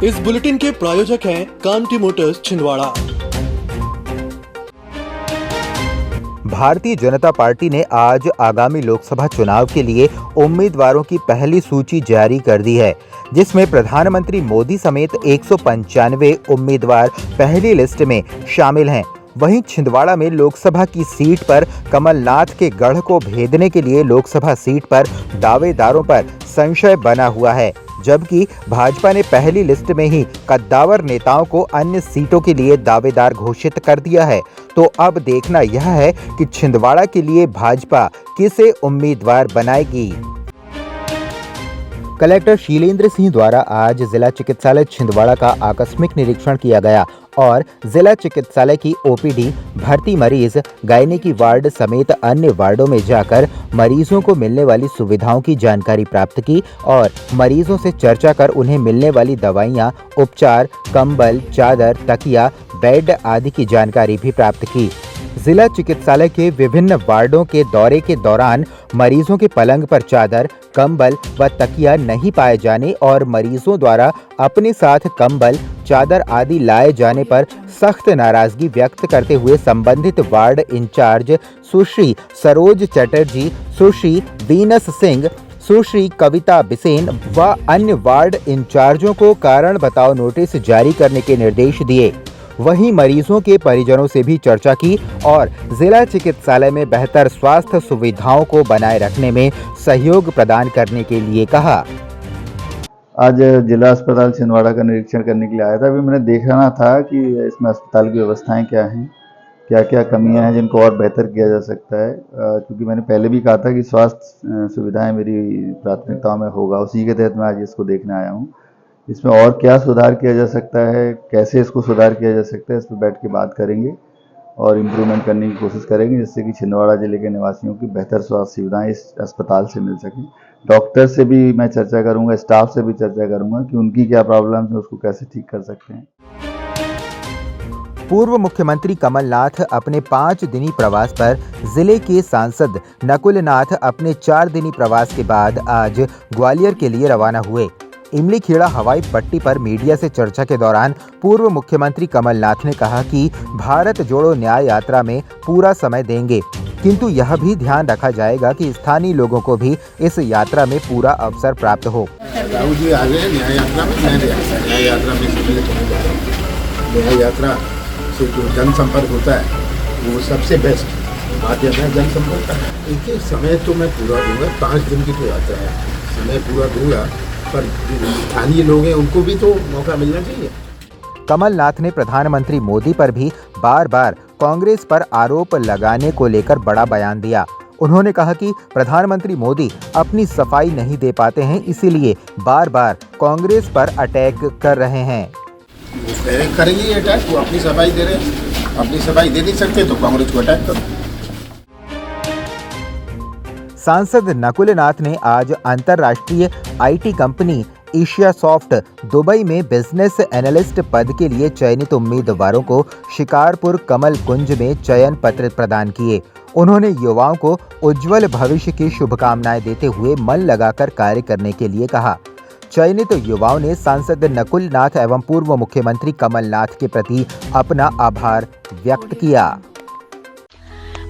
इस बुलेटिन के प्रायोजक हैं कांटी मोटर्स छिंदवाड़ा। भारतीय जनता पार्टी ने आज आगामी लोकसभा चुनाव के लिए उम्मीदवारों की पहली सूची जारी कर दी है, जिसमें प्रधानमंत्री मोदी समेत 195 उम्मीदवार पहली लिस्ट में शामिल हैं। वहीं छिंदवाड़ा में लोकसभा की सीट पर कमलनाथ के गढ़ को भेदने के लिए लोकसभा सीट पर दावेदारों पर संशय बना हुआ है, जबकि भाजपा ने पहली लिस्ट में ही कद्दावर नेताओं को अन्य सीटों के लिए दावेदार घोषित कर दिया है। तो अब देखना यह है कि छिंदवाड़ा के लिए भाजपा किसे उम्मीदवार बनाएगी। कलेक्टर शीलेंद्र सिंह द्वारा आज जिला चिकित्सालय छिंदवाड़ा का आकस्मिक निरीक्षण किया गया और जिला चिकित्सालय की ओपीडी, भर्ती मरीज, गायनेकी वार्ड समेत अन्य वार्डों में जाकर मरीजों को मिलने वाली सुविधाओं की जानकारी प्राप्त की और मरीजों से चर्चा कर उन्हें मिलने वाली दवाइयां, उपचार, कंबल, चादर, तकिया, बेड आदि की जानकारी भी प्राप्त की। जिला चिकित्सालय के विभिन्न वार्डों के दौरे के दौरान मरीजों के पलंग पर चादर, कंबल व तकिया नहीं पाए जाने और मरीजों द्वारा अपने साथ कंबल, चादर आदि लाए जाने पर सख्त नाराजगी व्यक्त करते हुए संबंधित वार्ड इंचार्ज सुश्री सरोज चटर्जी, सुश्री वीनस सिंह, सुश्री कविता बिसेन व अन्य वार्ड इंचार्जों को कारण बताओ नोटिस जारी करने के निर्देश दिए। वहीं मरीजों के परिजनों से भी चर्चा की और जिला चिकित्सालय में बेहतर स्वास्थ्य सुविधाओं को बनाए रखने में सहयोग प्रदान करने के लिए कहा। आज जिला अस्पताल छिंदवाड़ा का निरीक्षण करने के लिए आया था। अभी मैंने देखना था कि इसमें अस्पताल की व्यवस्थाएं क्या हैं, क्या क्या कमियां हैं जिनको और बेहतर किया जा सकता है, क्योंकि मैंने पहले भी कहा था कि स्वास्थ्य सुविधाएं मेरी प्राथमिकताओं में होगा। उसी के तहत मैं आज इसको देखने आया हूँ। इसमें और क्या सुधार किया जा सकता है, कैसे इसको सुधार किया जा सकता है, इस पर बैठ के बात करेंगे और इम्प्रूवमेंट करने की कोशिश करेंगे, जिससे कि छिंदवाड़ा जिले के निवासियों की बेहतर स्वास्थ्य सुविधाएं इस अस्पताल से मिल सकें। डॉक्टर से भी मैं चर्चा करूंगा, स्टाफ से भी चर्चा करूंगा कि उनकी क्या प्रॉब्लम है, उसको कैसे ठीक कर सकते हैं। पूर्व मुख्यमंत्री कमलनाथ अपने 5 दिनी प्रवास पर जिले के सांसद नकुलनाथ अपने 4 दिनी प्रवास के बाद आज ग्वालियर के लिए रवाना हुए। इमली खेड़ा हवाई पट्टी पर मीडिया से चर्चा के दौरान पूर्व मुख्यमंत्री कमलनाथ ने कहा कि भारत जोड़ो न्याय यात्रा में पूरा समय देंगे, किंतु यह भी ध्यान रखा जाएगा कि स्थानीय लोगों को भी इस यात्रा में पूरा अवसर प्राप्त हो। राहुल जी आ गए न्याय यात्रा में न्याय यात्रा से जो जनसंपर्क होता है वो सबसे बेस्ट माध्यम है जनसंपर्क का। देखिए समय तो मैं पूरा दूंगा, 5 दिन की तो यात्रा है, समय पूरा दूंगा, पर स्थानीय लोग हैं उनको भी तो मौका मिलना चाहिए। कमलनाथ ने प्रधानमंत्री मोदी पर भी बार बार कांग्रेस पर आरोप लगाने को लेकर बड़ा बयान दिया। उन्होंने कहा कि प्रधानमंत्री मोदी अपनी सफाई नहीं दे पाते हैं, इसीलिए बार बार कांग्रेस पर अटैक कर रहे हैं। वो करेंगे अटैक, वो अपनी सफाई दे रहे हैं, अपनी सफाई दे नहीं सकते तो कांग्रेस को अटैक करो। सांसद नकुलनाथ ने आज अंतर्राष्ट्रीय IT company Asia soft Dubai में बिजनेस एनालिस्ट पद के लिए चयनित उम्मीदवारों को शिकारपुर कमल कुंज में चयन पत्र प्रदान किए। उन्होंने युवाओं को उज्जवल भविष्य की शुभकामनाएं देते हुए मन लगाकर कार्य करने के लिए कहा। चयनित युवाओं ने सांसद नकुलनाथ एवं पूर्व मुख्यमंत्री कमलनाथ के प्रति अपना आभार व्यक्त किया।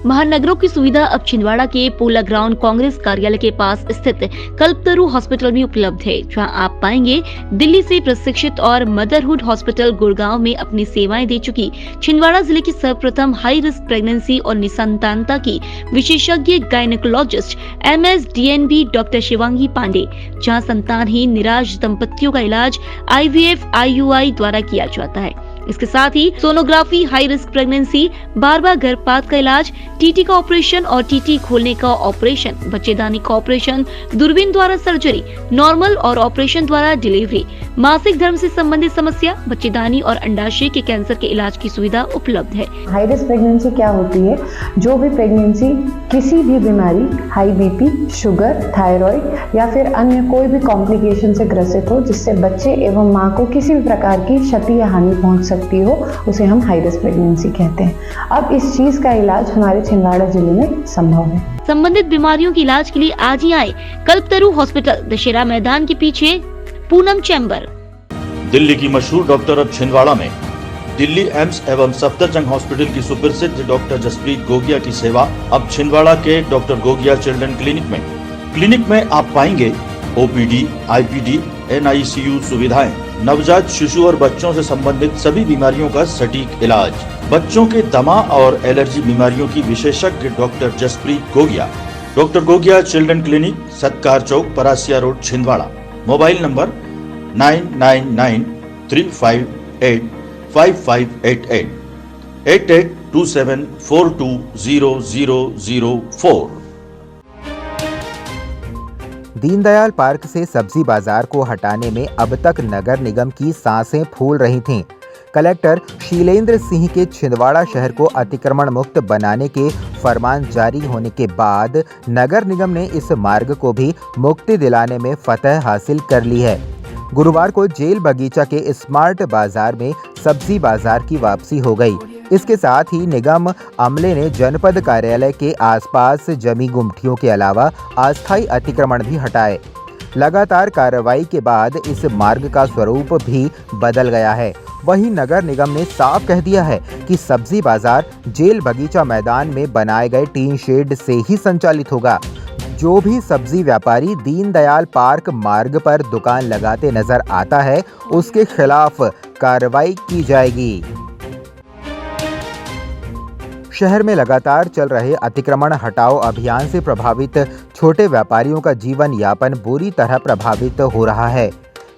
महानगरों की सुविधा अब छिंदवाड़ा के पोला ग्राउंड कांग्रेस कार्यालय के पास स्थित कल्पतरु हॉस्पिटल में उपलब्ध है, जहां आप पाएंगे दिल्ली से प्रशिक्षित और मदरहुड हॉस्पिटल गुड़गांव में अपनी सेवाएं दे चुकी छिंदवाड़ा जिले की सर्वप्रथम हाई रिस्क प्रेगनेंसी और निसंतानता की विशेषज्ञ gynaecologist MSDNB doctor Shivangi Pandey, जहाँ संतानहीन निराश दंपतियों का इलाज IVF IUI द्वारा किया जाता है। इसके साथ ही सोनोग्राफी, हाई रिस्क प्रेगनेंसी, बार-बार गर्भपात का इलाज, टीटी का ऑपरेशन और टीटी खोलने का ऑपरेशन, बच्चेदानी का ऑपरेशन, दूरबीन द्वारा सर्जरी, नॉर्मल और ऑपरेशन द्वारा डिलीवरी, मासिक धर्म से संबंधित समस्या, बच्चेदानी और अंडाशय के कैंसर के इलाज की सुविधा उपलब्ध है। हाई रिस्क प्रेगनेंसी क्या होती है? जो भी प्रेगनेंसी किसी भी बीमारी, हाई BP, शुगर, थायराइड या फिर अन्य कोई भी कॉम्प्लिकेशन से ग्रसित हो, जिससे बच्चे एवं माँ को किसी भी प्रकार की क्षति या हानि पहुंच सकती हो, उसे हम हाई रिस्क प्रेगनेंसी कहते हैं। अब इस चीज का इलाज हमारे छिंदवाड़ा जिले में संभव है। संबंधित बीमारियों के इलाज के लिए आज ही आए कल्पतरु हॉस्पिटल, दशहरा मैदान के पीछे, पूनम चैम्बर। दिल्ली की मशहूर डॉक्टर अब छिंदवाड़ा में। दिल्ली एम्स एवं सफदरजंग हॉस्पिटल की सुप्रसिद्ध डॉक्टर जसप्रीत गोगिया की सेवा अब छिंदवाड़ा के डॉक्टर गोगिया चिल्ड्रन क्लिनिक में। क्लिनिक में आप पाएंगे ओपीडी, आईपीडी, NICU सुविधाएं, नवजात शिशु और बच्चों से संबंधित सभी बीमारियों का सटीक इलाज, बच्चों के दमा और एलर्जी बीमारियों की विशेषज्ञ doctor Jaspreet Gogia. Doctor Gogia children clinic, Satkar Chowk, Parasia road, Chhindwara. Mobile number 9993585588 8827420004। Deendayal park से सब्जी बाजार को हटाने में अब तक नगर निगम की सांसें फूल रही थीं। कलेक्टर शीलेंद्र सिंह के छिंदवाड़ा शहर को अतिक्रमण मुक्त बनाने के फरमान जारी होने के बाद नगर निगम ने इस मार्ग को भी मुक्ति दिलाने में फतह हासिल कर ली है। गुरुवार को जेल बगीचा के स्मार्ट बाजार में सब्जी बाजार की वापसी हो गई। इसके साथ ही निगम अमले ने जनपद कार्यालय के आसपास जमी गुमटियों के अलावा अस्थायी अतिक्रमण भी हटाए। लगातार कार्रवाई के बाद इस मार्ग का स्वरूप भी बदल गया है। वहीं नगर निगम ने साफ कह दिया है कि सब्जी बाजार जेल बगीचा मैदान में बनाए गए टीन शेड से ही संचालित होगा। जो भी सब्जी व्यापारी दीनदयाल पार्क मार्ग पर दुकान लगाते नजर आता है, उसके खिलाफ कार्रवाई की जाएगी। शहर में लगातार चल रहे अतिक्रमण हटाओ अभियान से प्रभावित छोटे व्यापारियों का जीवन यापन बुरी तरह प्रभावित हो रहा है,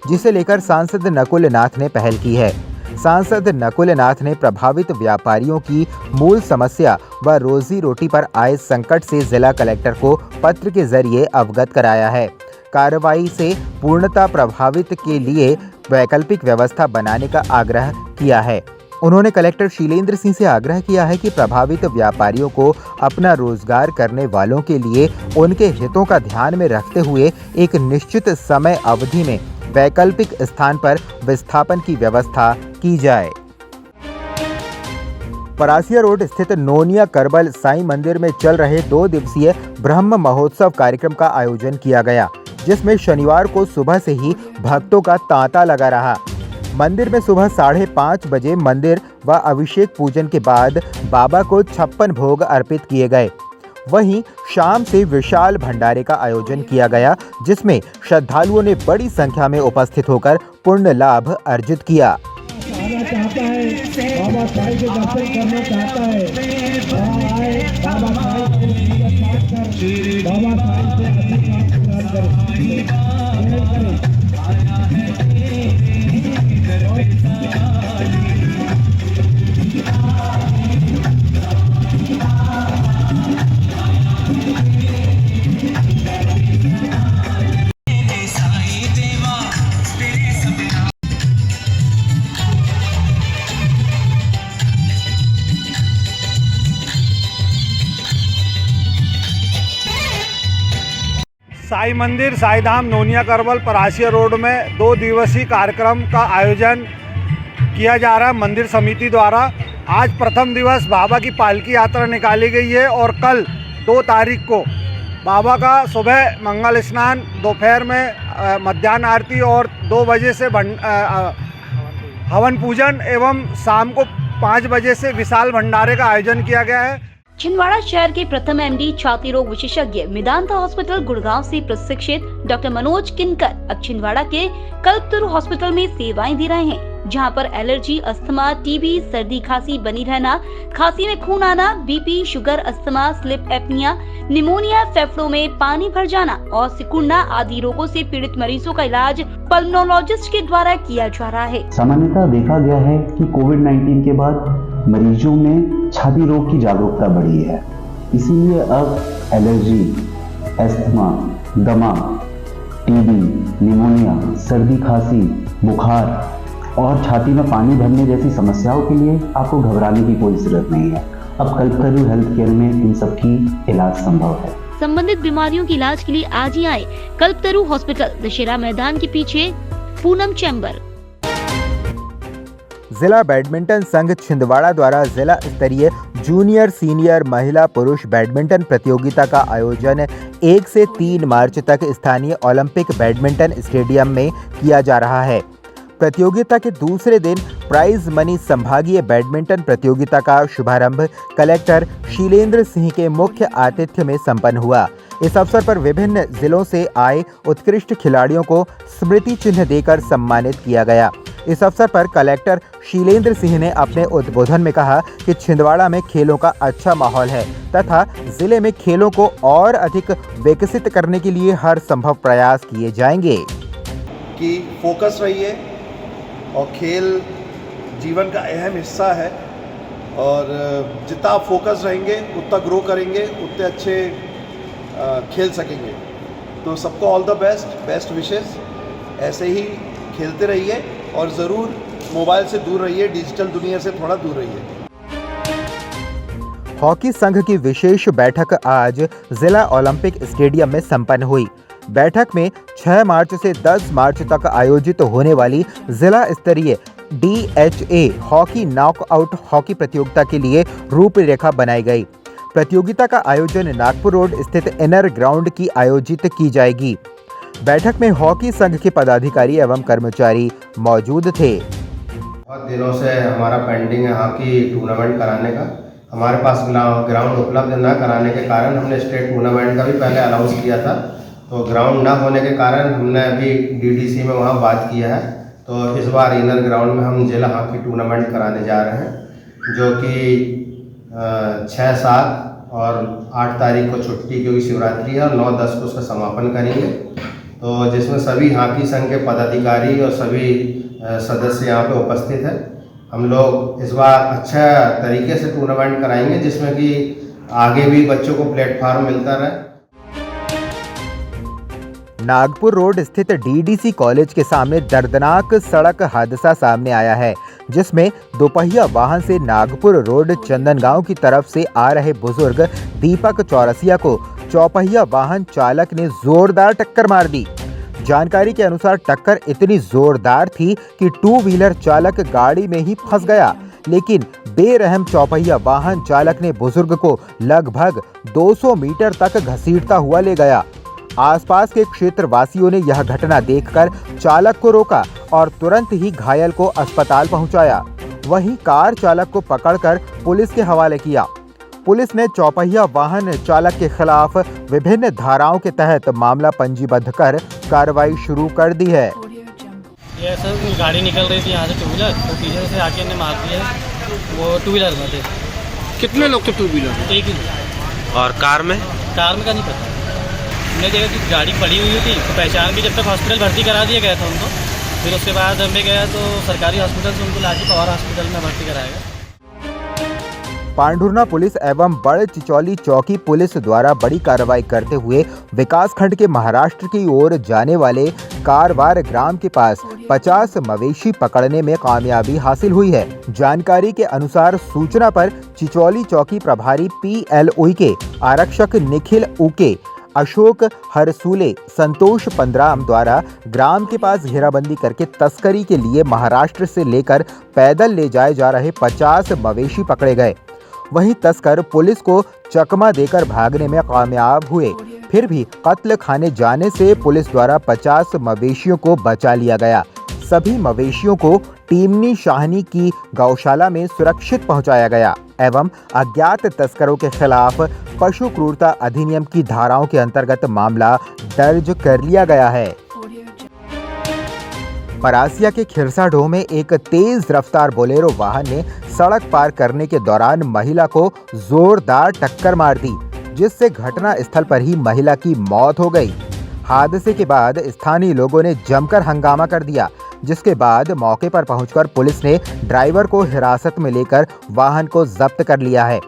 जिसे लेकर सांसद नकुल नाथ ने पहल की है। सांसद नकुल नाथ ने प्रभावित व्यापारियों की मूल समस्या व रोजी रोटी पर आए संकट से जिला कलेक्टर को पत्र के जरिए अवगत कराया है। कार्रवाई से पूर्णतः प्रभावित के लिए वैकल्पिक व्यवस्था बनाने का आग्रह किया है। उन्होंने कलेक्टर शीलेंद्र सिंह से आग्रह किया है कि प्रभावित व्यापारियों को अपना रोजगार करने वालों के लिए उनके हितों का ध्यान में रखते हुए एक निश्चित समय अवधि में वैकल्पिक स्थान पर विस्थापन की व्यवस्था की जाए। परासिया रोड स्थित नोनिया करबल साईं मंदिर में चल रहे 2 दिवसीय ब्रह्म महोत्सव कार्यक्रम का आयोजन किया गया, जिसमें शनिवार को सुबह से ही भक्तों का तांता लगा रहा। मंदिर में सुबह 5:30 बजे मंदिर व अभिषेक पूजन के बाद बाबा को 56 भोग अर्पित किए गए। वहीं शाम से विशाल भंडारे का आयोजन किया गया, जिसमें श्रद्धालुओं ने बड़ी संख्या में उपस्थित होकर पुण्य लाभ अर्जित किया। साई मंदिर साई धाम नोनिया करबल परासिया रोड में 2 दिवसीय कार्यक्रम का आयोजन किया जा रहा है मंदिर समिति द्वारा। आज प्रथम दिवस बाबा की पालकी यात्रा निकाली गई है और कल 2 तारीख को बाबा का सुबह मंगल स्नान, दोपहर में मध्याह्न आरती और 2 बजे से हवन पूजन एवं शाम को 5 बजे से विशाल भंडारे का आयोजन किया गया है। छिंदवाड़ा शहर के प्रथम MD छाती रोग विशेषज्ञ मेदांता हॉस्पिटल गुड़गांव से प्रशिक्षित डॉक्टर मनोज किनकर अब छिंदवाड़ा के कल्पतरु हॉस्पिटल में सेवाएं दे रहे हैं, जहां पर एलर्जी, अस्थमा, टीबी, सर्दी खांसी बनी रहना, खांसी में खून आना, BP, sugar, asthma, sleep apnoea, pneumonia, फेफड़ों में पानी भर जाना और सिकुड़ना आदि रोगों से पीड़ित मरीजों का इलाज पल्मोनोलॉजिस्ट के द्वारा किया जा रहा है। सामान्यतः देखा गया है कि कोविड-19 के बाद मरीजों में छाती रोग की जागरूकता बढ़ी है, इसीलिए अब एलर्जी, अस्थमा, दमा, टीबी, निमोनिया, सर्दी खांसी, बुखार और छाती में पानी भरने जैसी समस्याओं के लिए आपको घबराने की कोई जरूरत नहीं है। अब कल्पतरु हेल्थ केयर में इन सब की इलाज संभव है। संबंधित बीमारियों के इलाज के लिए आज ही आए कल्पतरु हॉस्पिटल, दशहरा मैदान के पीछे, पूनम चैम्बर। जिला बैडमिंटन संघ छिंदवाड़ा द्वारा जिला स्तरीय जूनियर सीनियर महिला पुरुष बैडमिंटन प्रतियोगिता का आयोजन 1 से 3 मार्च तक स्थानीय ओलंपिक बैडमिंटन स्टेडियम में किया जा रहा है। प्रतियोगिता के दूसरे दिन प्राइज मनी संभागीय बैडमिंटन प्रतियोगिता का शुभारंभ कलेक्टर शीलेंद्र सिंह के मुख्य आतिथ्य में संपन्न हुआ। इस अवसर पर विभिन्न जिलों से आए उत्कृष्ट खिलाड़ियों को स्मृति चिन्ह देकर सम्मानित किया गया। इस अवसर पर कलेक्टर शीलेंद्र सिंह ने अपने उद्बोधन में कहा कि छिंदवाड़ा में खेलों का अच्छा माहौल है तथा जिले में खेलों को और अधिक विकसित करने के लिए हर संभव प्रयास किए जाएंगे। कि फोकस रहिए और खेल जीवन का अहम हिस्सा है और जितना आप फोकस रहेंगे उतना ग्रो करेंगे, उतने अच्छे खेल सकेंगे। तो सबको ऑल द बेस्ट विशेस। ऐसे ही खेलते रहिए और ज़रूर मोबाइल से दूर रहिए, डिजिटल दुनिया से थोड़ा दूर रहिए। हॉकी संघ की विशेष बैठक आज जिला ओलंपिक स्टेडियम में संपन्न हुई। बैठक में 6 मार्च से 10 मार्च तक आयोजित होने वाली जिला स्तरीय DHA हॉकी नॉकआउट हॉकी प्रतियोगिता के लिए रूपरेखा बनाई गई। प्रतियोगिता का आयोजन नागपुर रोड स्थित इनर ग्राउंड की आयोजित की जाएगी। बैठक में हॉकी संघ के पदाधिकारी एवं कर्मचारी मौजूद थे। बहुत दिनों से हमारा पेंडिंग है हॉकी टूर्नामेंट कराने का। हमारे पास ग्राउंड उपलब्ध न कराने के कारण हमने स्टेट टूर्नामेंट का भी पहले अनाउंस किया था। तो ग्राउंड ना होने के कारण हमने अभी DDC में वहाँ बात किया है। तो इस बार इनर ग्राउंड में हम जिला हॉकी टूर्नामेंट कराने जा रहे हैं, जो कि 6, 7 और 8 तारीख को छुट्टी क्योंकि शिवरात्रि है और 9, 10 को उसका समापन करेंगे। तो जिसमें सभी हॉकी संघ के पदाधिकारी और सभी सदस्य यहाँ पे उपस्थित हैं। हम लोग इस बार अच्छा तरीके से टूर्नामेंट कराएंगे जिसमें कि आगे भी बच्चों को प्लेटफॉर्म मिलता रहे। नागपुर रोड स्थित DDC कॉलेज के सामने दर्दनाक सड़क हादसा सामने आया है, जिसमें दोपहिया वाहन से नागपुर रोड चंदनगांव की तरफ से आ रहे बुजुर्ग दीपक चौरसिया को चौपहिया वाहन चालक ने जोरदार टक्कर मार दी। जानकारी के अनुसार टक्कर इतनी जोरदार थी कि 2 व्हीलर चालक गाड़ी में ही फंस गया, लेकिन बेरहम चौपहिया वाहन चालक ने बुजुर्ग को लगभग 200 मीटर तक घसीटता हुआ ले गया। आसपास के क्षेत्रवासियों ने यह घटना देखकर चालक को रोका और तुरंत ही घायल को अस्पताल पहुंचाया। वहीं कार चालक को पकड़कर पुलिस के हवाले किया। पुलिस ने चौपहिया वाहन चालक के खिलाफ विभिन्न धाराओं के तहत मामला पंजीबद्ध कर कार्रवाई शुरू कर दी है। ये सर गाड़ी निकल रही थी यहाँ से 2 व्हीलर, तो पीछे से आके ने मार दिया। वो 2 व्हीलर में थे। कितने लोग थे 2 व्हीलर? 1 ही। और कार में का नहीं पता। हमने देखा कि गाड़ी पड़ी हुई थी तो पहचान के जब तक हॉस्पिटल भर्ती करा दिया गया था उनको। फिर उसके बाद हमें गया तो सरकारी हॉस्पिटल से उनको लाके पवार हॉस्पिटल में भर्ती कराया गया। पांढुर्ना पुलिस एवं बड़ चिचौली चौकी पुलिस द्वारा बड़ी कार्रवाई करते हुए विकासखंड के महाराष्ट्र की ओर जाने वाले कारवार ग्राम के पास 50 मवेशी पकड़ने में कामयाबी हासिल हुई है। जानकारी के अनुसार सूचना पर चिचौली चौकी प्रभारी PLO के आरक्षक निखिल उके, अशोक हरसूले, संतोष पंद्राम द्वारा ग्राम के पास घेराबंदी करके तस्करी के लिए महाराष्ट्र से लेकर पैदल ले जाए जा रहे 50 मवेशी पकड़े गए। वहीं तस्कर पुलिस को चकमा देकर भागने में कामयाब हुए। फिर भी कत्ल खाने जाने से पुलिस द्वारा 50 मवेशियों को बचा लिया गया। सभी मवेशियों को टीमनी शाहनी की गौशाला में सुरक्षित पहुंचाया गया एवं अज्ञात तस्करों के खिलाफ पशु क्रूरता अधिनियम की धाराओं के अंतर्गत मामला दर्ज कर लिया गया है। परासिया के खिरसाढोह में एक तेज रफ्तार बोलेरो वाहन ने सड़क पार करने के दौरान महिला को जोरदार टक्कर मार दी, जिससे घटना स्थल पर ही महिला की मौत हो गई। हादसे के बाद स्थानीय लोगों ने जमकर हंगामा कर दिया, जिसके बाद मौके पर पहुंचकर पुलिस ने ड्राइवर को हिरासत में लेकर वाहन को जब्त कर लिया है।